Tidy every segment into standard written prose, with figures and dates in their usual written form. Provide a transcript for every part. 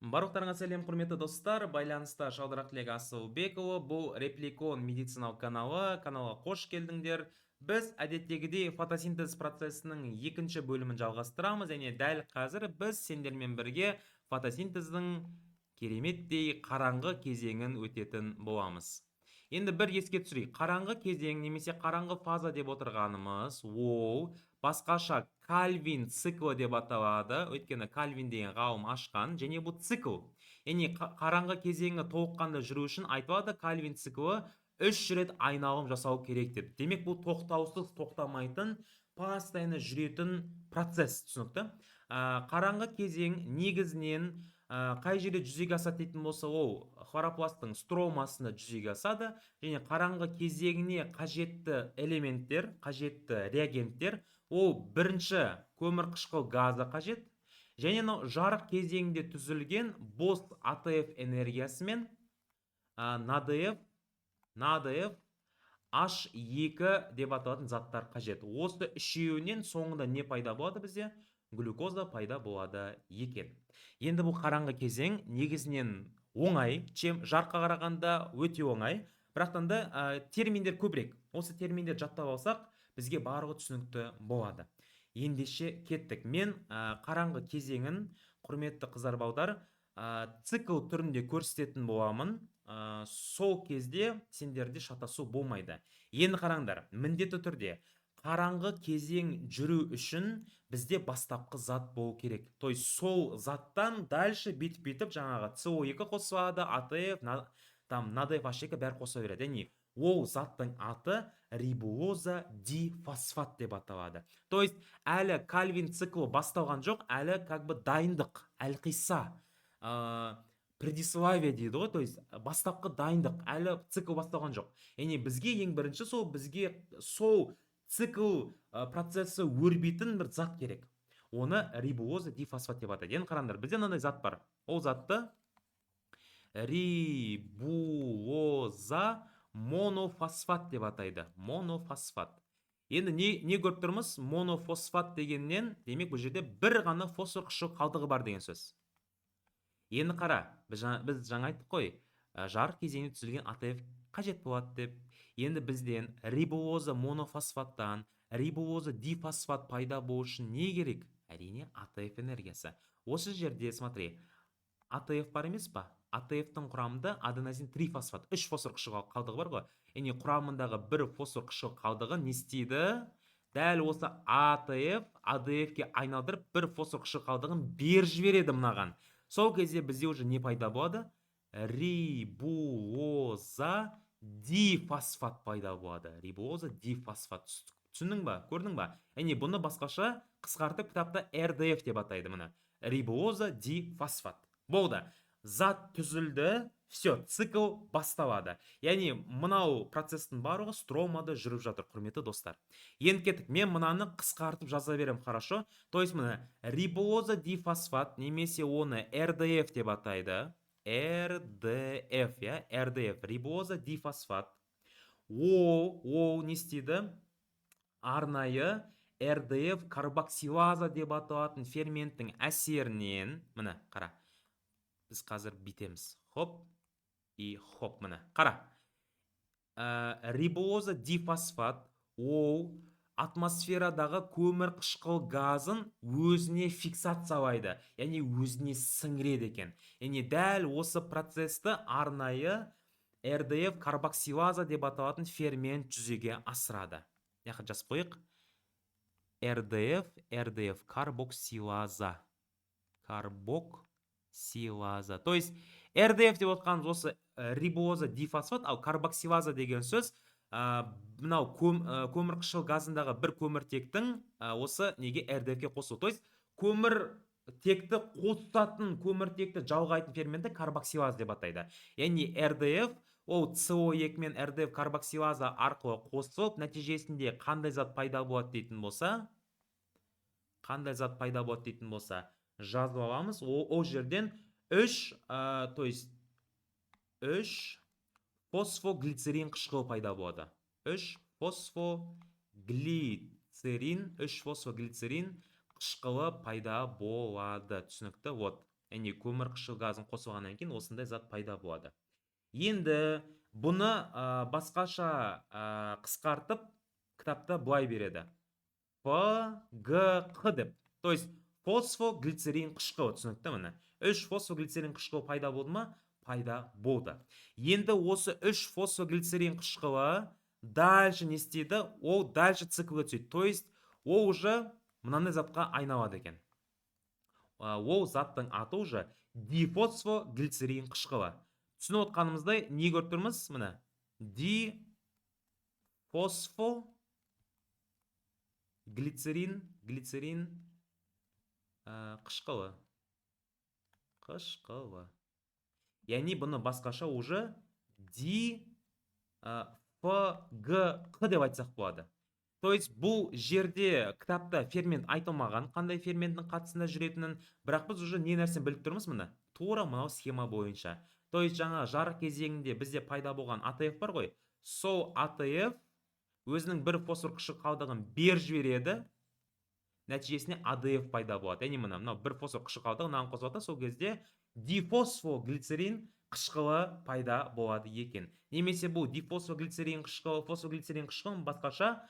Барлықтарыңа сәлем, құрметті достар. Байланыста Шалдырақ Тілек Асылбекұлы. Бұл Репликон медициналық каналға қош келдіңдер. Біз әдеттегідей фотосинтез процесінің екінші бөлімін жалғастырамыз, және дәл қазір біз сендермен бірге фотосинтездің кереметтей қараңғы кезеңін өтетін боламыз. Енді бір еске түсірейік, қараңғы кезең немесе қараңғы фаза деп отырғанымыз ол басқаша Кальвин циклы деп аталады, өйткені Кальвин деген ғалым ашқан, және бұл цикл. Яғни қараңғы кезеңі толыққанды жүру үшін айтылады, Кальвин циклы 3 рет айналым жасау керек деп. Демек бұл тоқтаусыз тоқтамайтын, постоянно жүретін процесс, түсінікті? Қараңғы кезең негізінен қай жерде жүзеге асады дейтін болса, ол хлоропласттың стромасында жүзеге асады, және қараңғы кезеңіне қажетті элементтер, қажетті реагенттер, ол бірінші көмірқышқыл газы қажет, және жарық кезеңінде түзілген бос АТФ энергиясымен НАДФ H2 деп аталатын заттар қажет. Осы үшеуінен соңында не пайда болады бізде? Глюкоза пайда болады екен. Енді бұл қараңғы кезең негізінен оңай, жарыққа қарағанда өте оңай, бірақтан да терминдер көбірек. Осы терминдер жаттап алсақ, бізге барлығы түсінікті болады. Ендеше кеттік. Мен қараңғы кезеңін, құрметті қыздар балдар, цикл түрінде көрсететін боламын. Сол кезде сендерде шатасу болмайды. Енді қараңдар, міндетті түрде қараңғы кезең жүру үшін бізде бастапқы зат болу керек. То есть сол заттан дальше бетіп жаңағы СО2 қосылады, АТФ, НАДФ, H2 бәрі қоса береді. Яғни ол заттың аты рибулоза дифосфат деп аталады. То есть әлі Кальвин циклы басталған жоқ, әлі как бы дайындық, әлқиса, предисловие дейді ғой, то есть бастапқы дайындық, әлі цикл басталған жоқ. Яғни бізге ең бірінші сол цикл процесі өрбейтін бір зат керек. Оны рибулоза дифосфат деп атайды. Енді қараңдар, бізде мынандай зат бар. Ол затты рибулоза монофосфат деп атайды. Монофосфат. Енді не көріп тұрмыз? Монофосфат дегеннен, демек бұл жерде бір ғана фосфор қышқыл қалдығы бар деген сөз. Енді қара, біз жаңа айттық қой, жарық кезеңінде түзілген АТФ қажет болады деп. Енді бізден рибулоза монофосфаттан рибулоза дифосфат пайда болу үшін не керек? Әрине АТФ энергиясы. Осы жерде, смотри, АТФ бар емес па? АТФ-тің құрамында аденозин трифосфат, 3 фосфор қышқыл қалдығы бар ғой. Яғни құрамындағы бір фосфор қышқыл қалдығы не істейді? Дәл осы АТФ, АДФ-ке айналдырып, бір фосфор қышқыл қалдығын беріп жібереді мынаған. Сол кезде бізде уже не пайда болады? Рибулоза дифосфат пайда болады. Рибулоза дифосфат. Түсіндің ба? Көрдің ба? Яғни бұны басқаша қысқартып кітапта РДФ деп атайды мұны. Рибулоза дифосфат. Болды. Зат түзілді, все, цикл басталады. Яғни мынау процестің барлығы стромада жүріп жатыр, құрметті достар. Енді кеттік, мен мынаны қысқартып жаза берем, хорошо? То есть мына рибулоза дифосфат, немесе оны РДФ деп атайды. РДФ, я, РДФ, рибулоза дифосфат. Ол не істейді? Арнайы РДФ карбоксилаза деп аталатын ферменттің әсерінен, мына, қара. Біз қазір бітеміз. Хоп, и хоп, мына. Қара. Рибулоза дифосфат, ол атмосферадағы көмір қышқыл газын өзіне фиксациялайды, яғни өзіне сіңіреді екен. Яғни дәл осы процесті арнайы РДФ карбоксилаза деп аталатын фермент жүзеге асырады. Яқын жазып қойық. РДФ карбоксилаза. Карбоксилаза. То есть РДФ деп отқанымыз осы рибулоза дифосфат, ал карбоксилаза деген сөз мынау көмір қышқыл газындағы бір көміртектің осы неге РДФ-ке қосу. То есть көміртекті қосатын, көміртекті жалғайтын ферментті карбоксилаза деп атайды. Яғни РДФ ол СО2 мен РДФ карбоксилаза арқылы қосылып, нәтижесінде қандай зат пайда болады дейтін болса, жазып аламыз. Ол жерден 3 фосфоглицерин қышқылы пайда болады. 3 фосфоглицерин қышқылы пайда болады. Түсінікті? Вот. яғни көмір қышқыл газын қосылғаннан кейін осындай зат пайда болады. Енді бұны басқаша қысқартып кітапта былай береді. ФГқ деп. То есть фосфоглицерин қышқылы, түсінікті міне. 3 фосфоглицерин қышқылы пайда болды ма? Пайда болды. Енді осы 3 фосфоглицерин қышқылы дальше не істейді? Ол дальше циклға түседі. То есть ол уже мынандай затқа айналады екен. Ол заттың аты уже дифосфоглицерин қышқылы. Түсініп отқанымыздай не көріп тұрмыз? Міне. Дифосфоглицерин қышқылы. Яғни бұны басқаша уже ФГқ деп айтсақ болады. То есть бұл жерде кітапта фермент айтылмаған, қандай ферменттің қатысында жүретінін, бірақ біз уже не нәрсені біліп тұрмыз міне? Тура мынау схема бойынша. То есть жаңа жарық кезеңінде бізде пайда болған АТФ бар ғой. Сол АТФ өзінің бір фосфор қышқыл қалдығын беріп жібереді. Нәтижесінде АДФ пайда болады. Яғни мынау бір фосфор қышқыл қалдығы мынаны қосылады, сол кезде дифосфоглицерин қышқылы пайда болады екен. Немесе бұл дифосфоглицерин қышқылы, фосфоглицерин қышқылын басқаша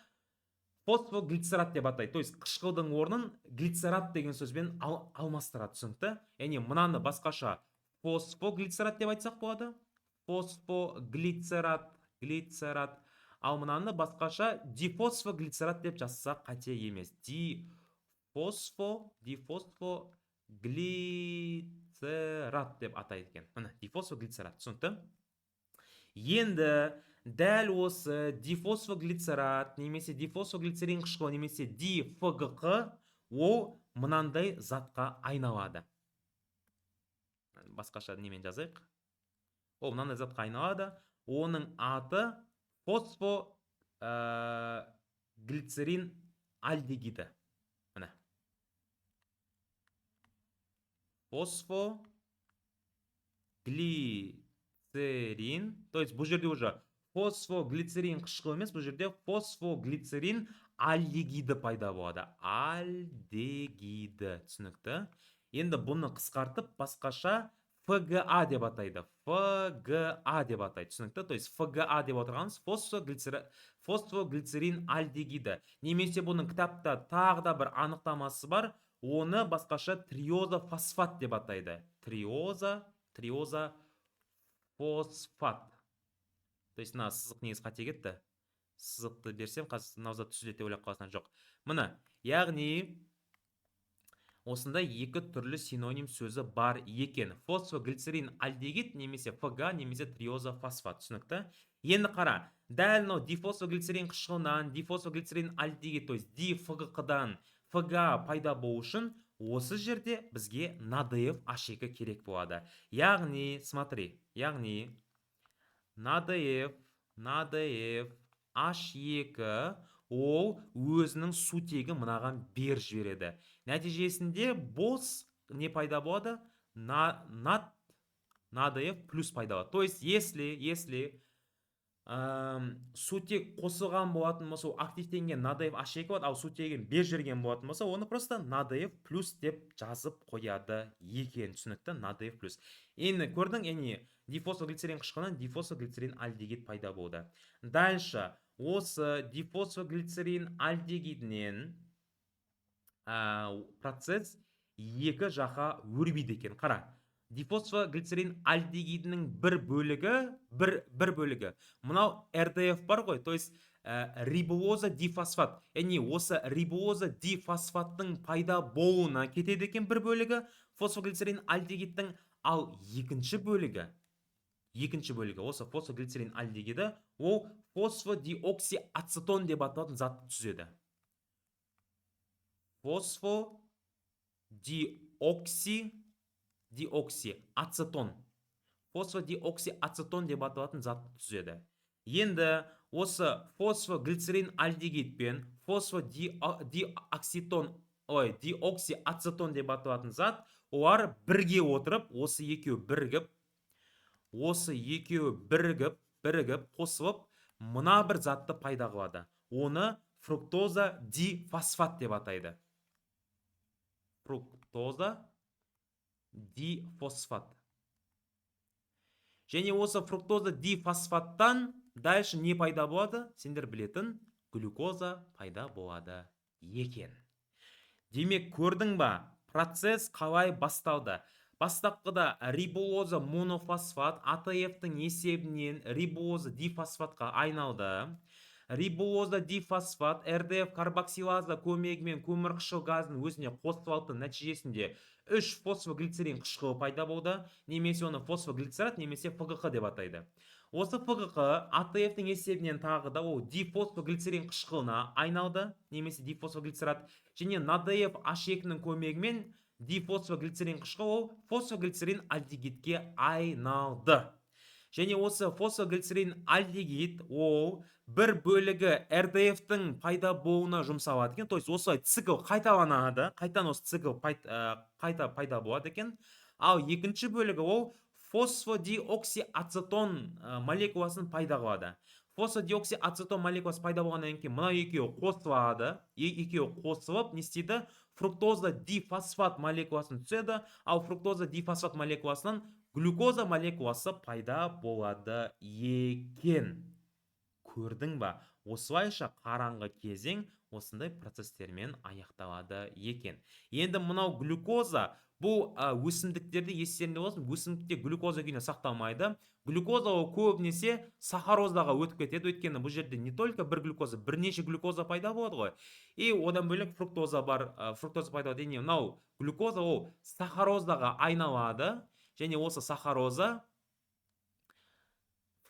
фосфоглицерат деп атайды. То есть қышқылдың орнын глицерат деген сөзбен алмастырады, түсінікті? Яғни мынаны басқаша фосфоглицерат деп айтсақ болады. Фосфоглицерат. Ал мынаны басқаша дифосфоглицерат деп жазсақ қате емес. Дифосфоглицерат деп атайды екен. Міне, дифосфоглицерат, түсінікті? Енді дәл осы дифосфоглицерат немесе дифосфоглицерин қышқылы немесе дифгқ ол мынандай затқа айналады. Басқаша немен жазайық? Ол мынандай затқа айналады. Оның аты фосфоглицерин альдегиді. Міне. Фосфоглицерин, то есть бұл жерде уже фосфоглицерин қышқылы емес, бұл жерде фосфоглицерин альдегиді пайда болады. Альдегиді, түсінікті? Енді бұны қысқартып басқаша ФГА деп атайды. ФГА деп атайды, түсінікті? То есть ФГА деп отырғанымыз фосфоглицерин альдегиді. Немесе бұның кітапта тағы да бір анықтамасы бар. Оны басқаша триоза фосфат деп атайды. Триоза фосфат. То есть мына сызық негіз қате кетті. Сызықты берсем, қазір наузат түзете ойлап қаласынан жоқ. Мына, яғни осында екі түрлі синоним сөзі бар екен. Фосфоглицерин альдегид немесе ФГА немесе триоза фосфат, түсінікті? Енді қара, дәл мынау дифосфоглицерин қышқылынан дифосфоглицерин альдегид, то есть дифгқ-дан ФГА пайда болу үшін осы жерде бізге НАДФ H2 керек болады. Яғни, смотри, яғни НАДФ H2 ол өзінің сутегі мынаған бер жібереді. Нәтижесінде бос не пайда болады? НАДФ плюс пайда болады. То есть, если сутек қосылған болатын болса, активтенген НАДФ H2 болады, ал сутегін бер жіберген болатын болса, оны просто НАДФ плюс деп жазып қояды екен, түсінікті? НАДФ плюс. Енді көрдің, дифосфоглицерин қышқылынан дифосфоглицерин альдегид пайда болды. Дальше, осы дифосфоглицерин альдегидінен процесс екі жаққа өрбейді екен. Қара, дифосфоглицерин альдегидінің бір бөлігі. Мынау РДФ бар ғой, то есть рибулоза дифосфат. Яғни осы рибулоза дифосфаттың пайда болуына кетеді екен бір бөлігі фосфоглицерин альдегидтің, ал екінші бөлігі, осы фосфоглицерин альдегиді, ол фосфодиоксиацетон деп аталатын затты түзеді. Фосфодиоксиацетон деп аталатын затты түзеді. Енді осы фосфоглицерин альдегид пен фосфодиоксиацетон деп аталатын зат, олар бірге отырып, осы екеуі бірігіп, қосылып, мына бір затты пайда қылады. Оны фруктоза дифосфат деп атайды. Фруктоза дифосфат. Және осы фруктоза дифосфаттан дальше не пайда болады? Сендер білетін глюкоза пайда болады екен. Демек, көрдің ба, процесс қалай басталды? Бастапқыда рибулоза монофосфат АТФ-тің есебінен рибулоза дифосфатқа айналды. Рибулоза дифосфат РДФ карбоксилаза көмегімен көмірқышқыл газын өзіне қосып алды, нәтижесінде 3 фосфоглицерин қышқылы пайда болды, немесе оны фосфоглицерат немесе ФГХ деп атайды. Осы ФГХ АТФ-тің есебінен тағы да ол дифосфоглицерин қышқылына айналды, немесе дифосфоглицерат, және НАДФ H2-нің көмегімен дифосфоглицерин қышқылы ол фосфоглицерин альдегидке айналды. Және осы фосфоглицерин альдегид ол бір бөлігі РДФ-тің пайда болуына жұмсалады екен. То есть осылай цикл қайталанады, қайтадан осы цикл қайта пайда болады екен. Ал екінші бөлігі ол фосфодиоксиацетон молекуласын пайда қылады. Фосфодиоксиацетон молекуласы пайда болғаннан кейін мына екеуі қосылады. Екеуі қосылып, не істейді? Фруктоза дифосфат молекуласын түседі, ал фруктоза дифосфат молекуласынан глюкоза молекуласы пайда болады екен. Көрдің ба? Осылайша қараңғы кезең осындай процестермен аяқталады екен. Енді мынау глюкоза, бұл өсімдіктерде естерінде болсын, өсімдікте глюкоза күйінде сақталмайды. Глюкоза ол көбінесе сахарозаға өтіп кетеді, өйткені бұл жерде не только бір глюкоза, бірнеше глюкоза пайда болады ғой. И одан бөлек фруктоза бар, фруктоза пайда болады. Мынау глюкоза ол сахарозаға айналады, және осы сахароза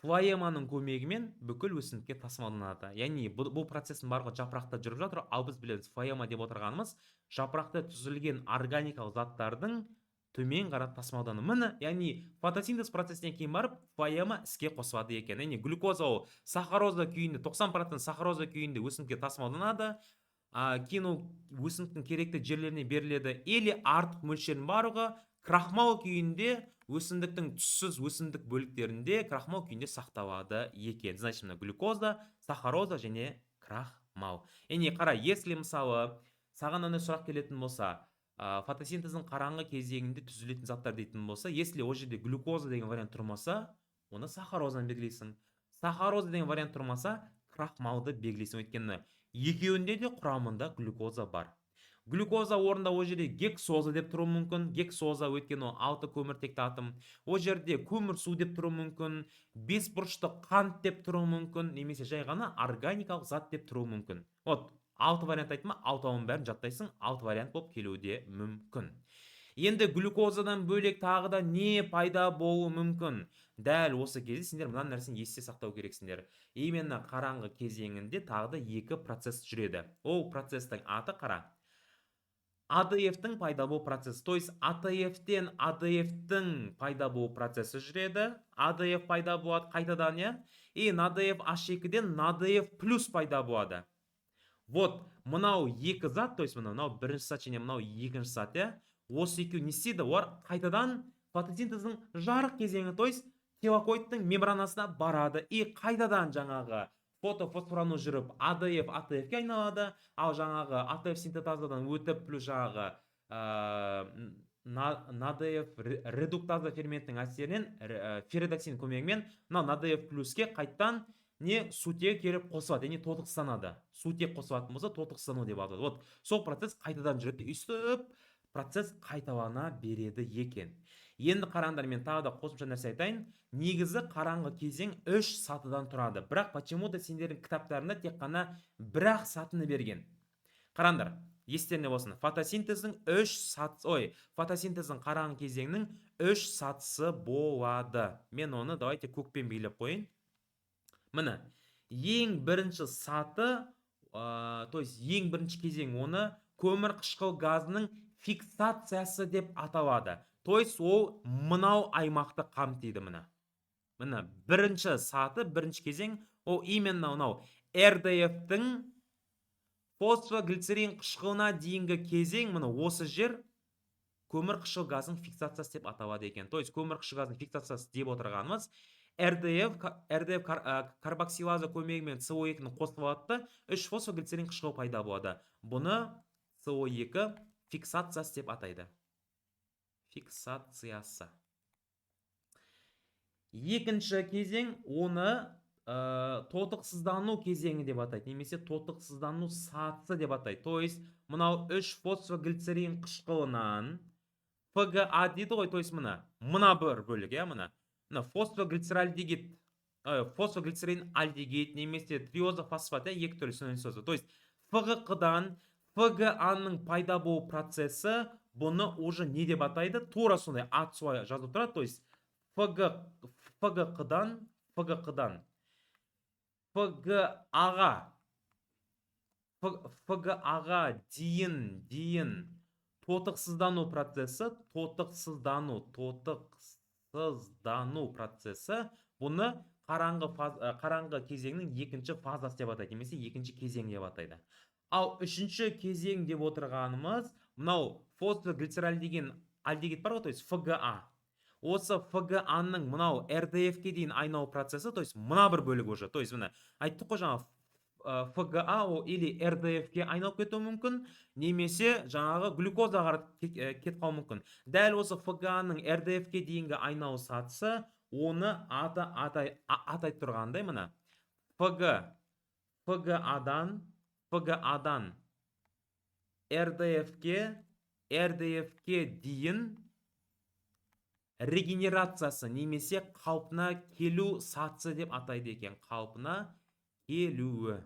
флоеманың көмегімен бүкіл өсімдікке тасымалданады. Яғни бұл процестің барлығы жапырақта жүріп жатыр, ал біз білеміз, флоема деп отырғанымыз жапырақта түзілген органикалық заттардың төмен қарап тасымалдану. Міне, яғни фотосинтез процесінен кейін барып флоема іске қосылады екен. Яғни глюкоза ол сахароза күйінде, 90% сахароза күйінде өсімдікке тасымалданады. Кейін ол өсімдіктің керекті жерлеріне беріледі, или артық мөлшердің барлығы крахмал күйінде өсімдіктің түссіз өсімдік бөліктерінде крахмал күйінде сақталады екен. Значит, глюкоза, сахароза және крахмал. Яғни қара, если мысалы саған андай сұрақ келетін болса, фотосинтездің қараңғы кезеңінде түзілетін заттар дейтін болса, если ол жерде глюкоза деген вариант тұрмаса, оны сахарозаны белгілейсің. Сахароза деген вариант тұрмаса, крахмалды белгілейсің. Өйткені екеуінде де құрамында глюкоза бар. Глюкоза орында ол жерде гексоза деп тұру мүмкін. Гексоза өйткені ол 6 көміртекті атом. Ол жерде көмір су деп тұру мүмкін. 5 бұрышты қант деп тұру мүмкін. Немесе жай ғана органикалық зат деп тұру мүмкін. Вот, 6 вариант айттым, 6-ның бәрін жаттайсың, 6 вариант болып келуде мүмкін. Енді глюкозадан бөлек тағы да не пайда болуы мүмкін? Дәл осы кезде сендер мына нәрсені есте сақтау керексіңдер. Именно қараңғы кезеңінде тағы да 2 процесс жүреді. Ол процестің аты қара. АДФ-тің пайда болу процесі. То есть АТФ-тен АДФ-тің пайда болу процесі жүреді. АДФ пайда болады қайтадан, я? И НАДФ H2-ден НАДФ плюс пайда болады. Вот, мынау екі зат, то есть мынау бірінші зат және мынау екінші зат, я? Осы екеуі не істейді? Олар қайтадан фотосинтездің жарық кезеңі, то есть тилакоидтың мембранасына барады. И қайтадан жаңағы фотофосфорану жүріп АДФ АТФ-ке айналады, ал жаңағы АТФ синтетазадан өтіп плюс жаңағы НАДФ редуктаза ферменттің әсерінен ферридоксин көмегімен НАДФ плюске қайттан не сутек келіп қосылады, яғни тотықстанады. Сутек қосылатын болса тотықстану деп аталады. Вот, сол процесс қайтадан жүреді, өйстіп процесс қайталана береді екен. Енді қараңдар, мен тағы да қосымша нәрсе айтайын. Негізі қараңғы кезең 3 сатыдан тұрады. Бірақ почему-то сендердің кітаптарында тек қана бір-ақ сатыны берген. Қараңдар, естеріңде болсын. Фотосинтездің қараңғы кезеңнің 3 сатысы болады. Мен оны давайте көкпен белгілеп қойын. Міне, ең бірінші саты, то есть ең бірінші кезең оны көмірқышқыл газының фиксациясы деп аталады. То есть ол мынау аймақты қамтиды. Міне, бірінші саты, бірінші кезең, ол именно мынау РДФ-тің фосфоглицерин қышқылына дейінгі кезең, міне осы жер көмірқышқыл газының фиксациясы деп аталады екен. То есть көмірқышқыл газының фиксациясы деп отырғанымыз РДФ карбоксилаза көмегімен СО2-ні қосылады, 3 фосфоглицерин қышқылы пайда болады. Бұны СО2 фиксациясы деп атайды. фиксациясы. Екінші кезең оны тотықсыздану кезеңі деп атайды, немесе тотықсыздану сатысы деп атайды. То есть мынау 3 фосфоглицерин қышқылынан ФГА дейді ғой, то есть мына бір бөлік, мына фосфоглицерин альдегид немесе триозофосфат, екі түрлі синоним. То есть ФГ-дан ФГА-ның пайда болу процесі бұны уже не деп атайды? Тура сондай ат солай жазылып тұрады. То есть ФГ-дан ФГА-ға дейін тотықсыздану процесі, бұны қараңғы кезеңнің екінші фазасы деп атайды, немесе екінші кезең деп атайды. Ал үшінші кезең деп отырғанымыз, мынау фосфоглицеральдеген альдегид бар ғой, то есть ФГА. Осы ФГА-ның мынау РДФ-ке дейін айналу процесі, то есть мына бір бөлігі уже, то есть айттық қой жаңа ФГА или РДФ-ке айналып кетуі мүмкін, немесе жаңағы глюкозаға кетіп қалуы мүмкін. Дәл осы ФГА-ның РДФ-ке дейінгі айналу сатысы оны атай тұрғандай, мына ФГА-дан РДФ-ке дейін регенерациясы немесе қалпына келу сатысы деп атайды екен. Қалпына келуі.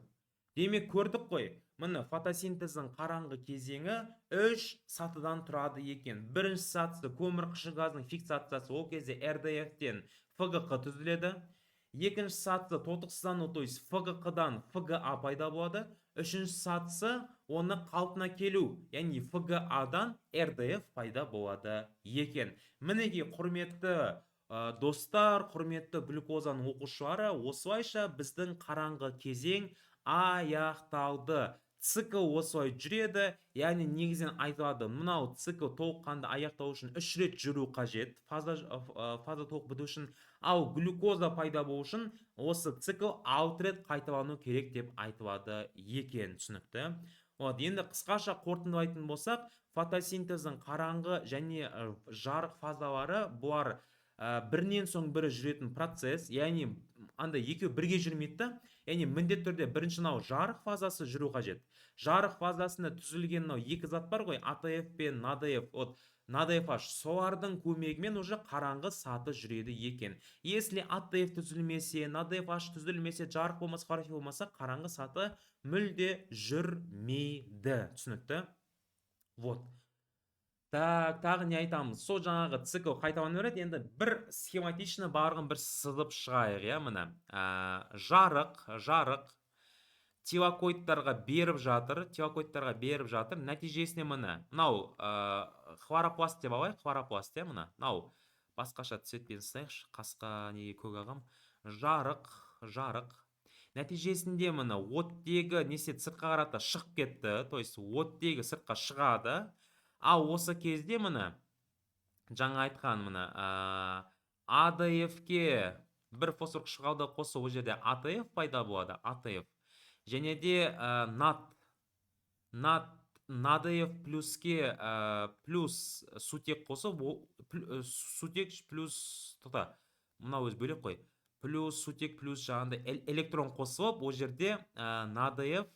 Демек көрдік қой, міне фотосинтездің қараңғы кезеңі 3 сатыдан тұрады екен. Бірінші сатысы көмірқышқыл газының фиксациясы, ол кезде РДФ-тен ФГК түзіледі. Екінші сатысы тотықсыздану, то есть ФГК-дан ФГА пайда болады. Үшінші сатысы оны қалпына келу, яғни ФГА-дан РДФ пайда болады екен. Мінеге құрметті достар, құрметті глюкозаның оқушылары, осылайша біздің қараңғы кезең аяқталды. Цикл осылай жүреді, яғни негізінен айтылады, мынау цикл толыққанды аяқтау үшін 3 рет жүру қажет, фаза толық біту үшін. Ал глюкоза пайда болу үшін осы цикл 6 рет қайталану керек деп айтылады екен. Түсінікті? Енді қысқаша қорытындылайтын болсақ, фотосинтездің қараңғы және жарық фазалары бұлар бірінен соң бірі жүретін процесс, яғни андай екеуі бірге жүрмейді. Яғни міндетті түрде бірінші жарық фазасы жүру қажет. Жарық фазасында түзілген екі зат бар ғой, АТФ пен НАДФ. НАДФH солардың көмегімен уже қараңғы саты жүреді екен. Если АТФ түзілмесе, НАДФH түзілмесе, жарық болмаса, хлорофилл болмаса, қараңғы саты мүлде жүрмейді. Түсінікті? Вот. Тағы не айтамыз? Сол жаңағы цикл қайталана береді. Енді бір схематичны барлығын бір сызып шығайық, міне. Жарық тилакоидтарға беріп жатыр. Нәтижесіне міне. Мынау хлоропласт деп алайық, хлоропласт, мына. Мынау басқаша цветпен сызайықшы, қасқа неге көк ағам. Жарық. Нәтижесінде міне оттегі несе сыртқа қарата шығып кетті. То есть оттегі сыртқа шығады. Ал осы кезде міне жаңа айтқан міне АДФ-ке бір фосфорқышқылды қосып, ол жерде АТФ пайда болады, АТФ. Және де НАДФ плюске плюс сутек қосып, сутек плюс мына өз бөлек қой. Плюс сутек плюс жаңағында электрон қосылып, ол жерде НАДФ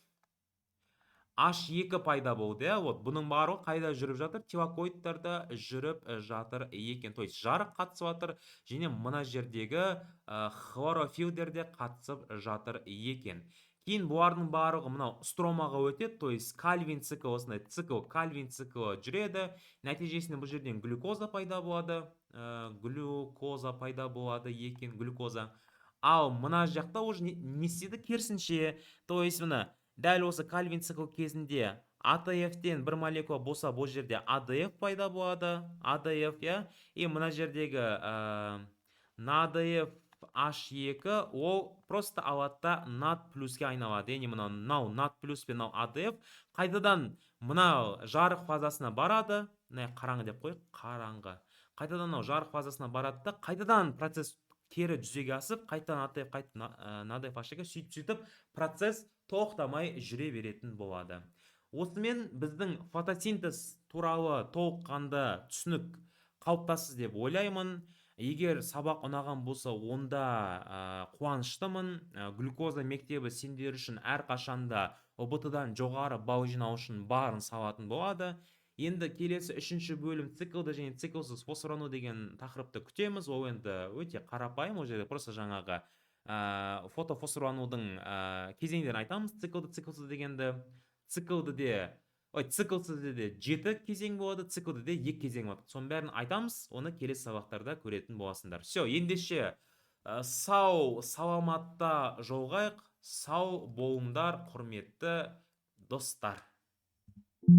H2 пайда болды. Бұның барлығы қайда жүріп жатыр? Тилакоидтарда жүріп жатыр екен. То есть жарық қатысып жатыр, және мына жердегі хлорофилдерде қатысып жатыр екен. Кейін бұлардың барлығы мынау стромаға өтеді, то есть Кальвин цикл, осындай цикл, Кальвин циклы жүреді. Нәтижесінде бұл жерден глюкоза пайда болады. Глюкоза. Ал мына жақта уже не істеді? Керісінше, то есть мына дәл осы Кальвин цикл кезінде АТФ-тен бір молекула болса, бұл жерде АДФ пайда болады. АДФ, и мына жердегі НАДФ H2, ол просто алатта НАД плюске айналады. Яғни мынау НАД плюс пен АДФ қайтадан мынау жарық фазасына барады. Қараңғы деп қойық, қараңғы. Қайтадан жарық фазасына барады да, қайтадан процесс кері жүзеге асып, қайтадан АТФ, қайтадан НАДФ H2 сөйтіп процесс тоқтамай жүре беретін болады. Осымен біздің фотосинтез туралы толыққанды түсінік қалыптасты деп ойлаймын. Егер сабақ ұнаған болса, онда қуаныштымын. Глюкоза мектебі сендер үшін әрқашанда ұбт-дан жоғары балл жинау үшін барын салатын болады. Енді келесі үшінші бөлім циклды және циклсыз фосфорану деген тақырыпты күтеміз. Ол енді өте қарапайым, ол жерде просто жаңағы фотофосфоранудың кезеңдерін айтамыз. Циклды, циклсыз дегенді. Циклсызде де 7 кезең болады, циклде де 2 кезең болады. Соның бәрін айтамыз, оны келесі сабақтарда көретін боласыңдар. Все, ендеше сау саламатта жолғайық, сау болыңдар, құрметті достар.